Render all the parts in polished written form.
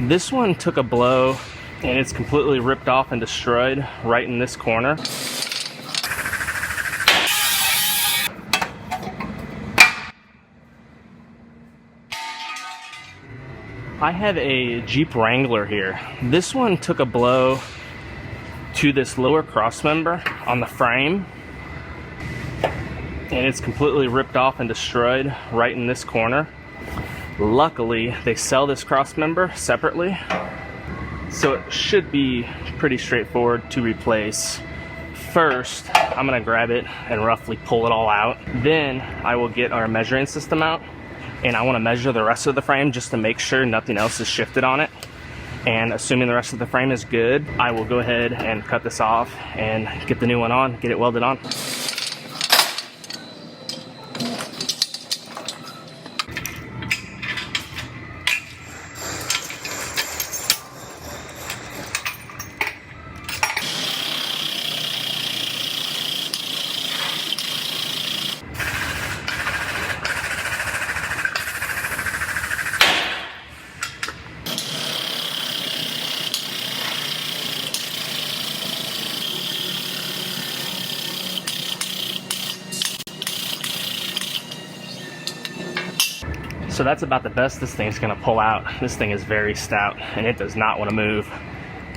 This one took a blow and it's completely ripped off and destroyed right in this corner. I have a Jeep Wrangler here. This one took a blow to this lower cross member on the frame, and it's completely ripped off and destroyed right in this corner. Luckily, they sell this cross member separately, so it should be pretty straightforward to replace. First, I'm gonna grab it and roughly pull it all out. Then I will get our measuring system out, and I wanna measure the rest of the frame just to make sure nothing else is shifted on it. And assuming the rest of the frame is good, I will go ahead and cut this off and get the new one on, get it welded on. So that's about the best this thing's gonna pull out. This thing is very stout and it does not wanna move.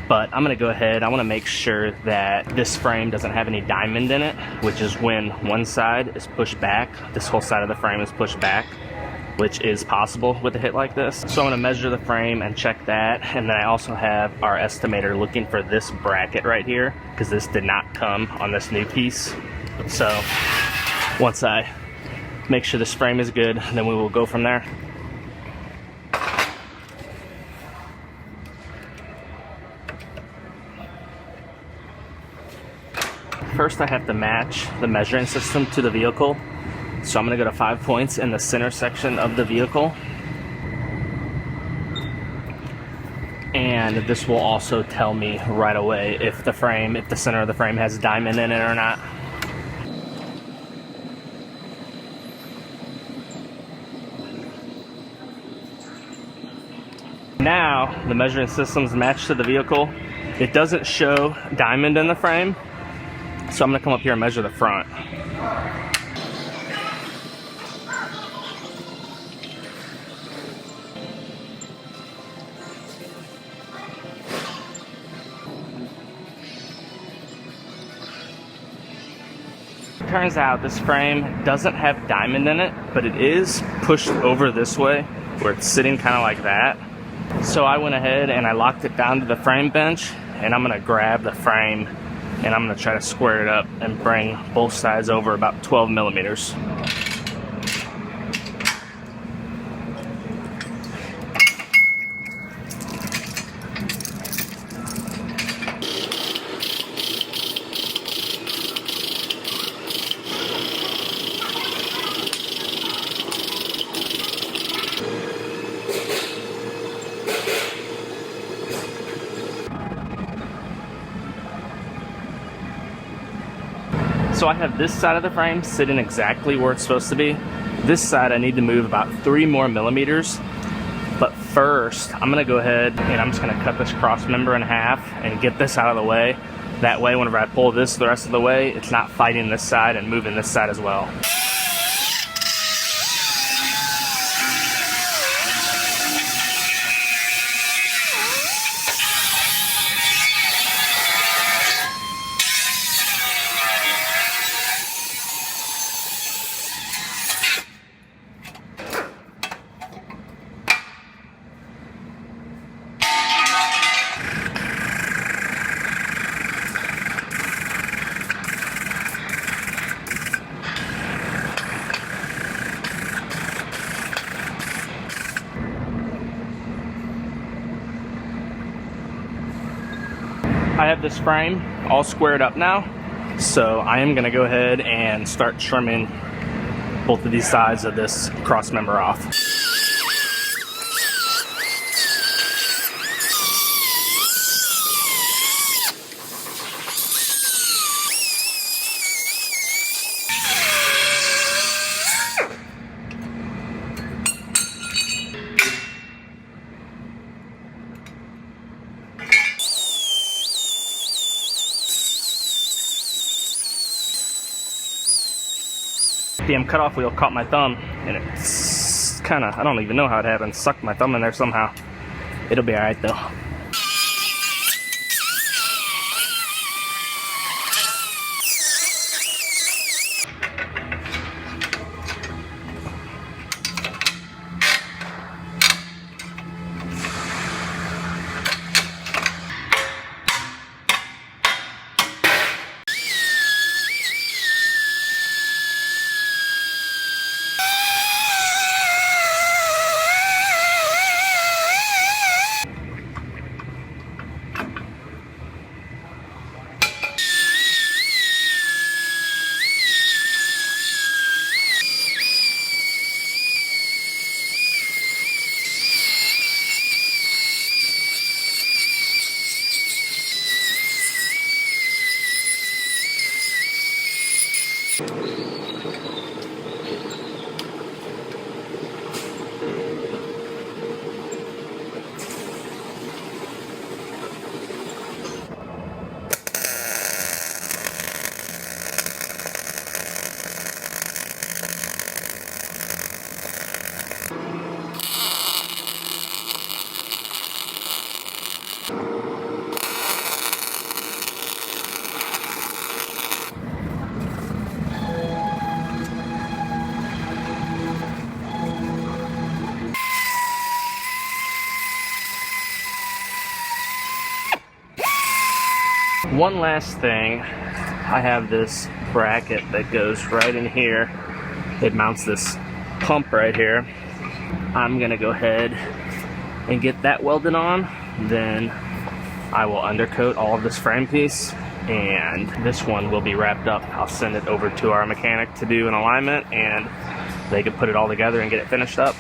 But I'm gonna go ahead, I wanna make sure that this frame doesn't have any diamond in it, which is when one side is pushed back, this whole side of the frame is pushed back, which is possible with a hit like this. So I'm gonna measure the frame and check that. And then I also have our estimator looking for this bracket right here, because this did not come on this new piece. So once I make sure this frame is good, then we will go from there. First, I have to match the measuring system to the vehicle. So I'm gonna go to 5 points in the center section of the vehicle. And this will also tell me right away if the center of the frame has diamond in it or not. Now, the measuring system's matched to the vehicle. It doesn't show diamond in the frame, so I'm gonna come up here and measure the front. Turns out this frame doesn't have diamond in it, but it is pushed over this way, where it's sitting kind of like that. So I went ahead and I locked it down to the frame bench, and I'm gonna grab the frame and I'm gonna try to square it up and bring both sides over about 12 millimeters. So I have this side of the frame sitting exactly where it's supposed to be. This side I need to move about 3 more millimeters. But first, I'm gonna go ahead and I'm just gonna cut this cross member in half and get this out of the way. That way, whenever I pull this the rest of the way, it's not fighting this side and moving this side as well. I have this frame all squared up now, so I am gonna go ahead and start trimming both of these sides of this cross member off. Damn cutoff wheel caught my thumb, and it's kind of, I don't even know how it happened, sucked my thumb in there somehow. It'll be alright though. One last thing, I have this bracket that goes right in here. It mounts this pump right here. I'm gonna go ahead and get that welded on, then I will undercoat all of this frame piece, and this one will be wrapped up. I'll send it over to our mechanic to do an alignment, and they can put it all together and get it finished up.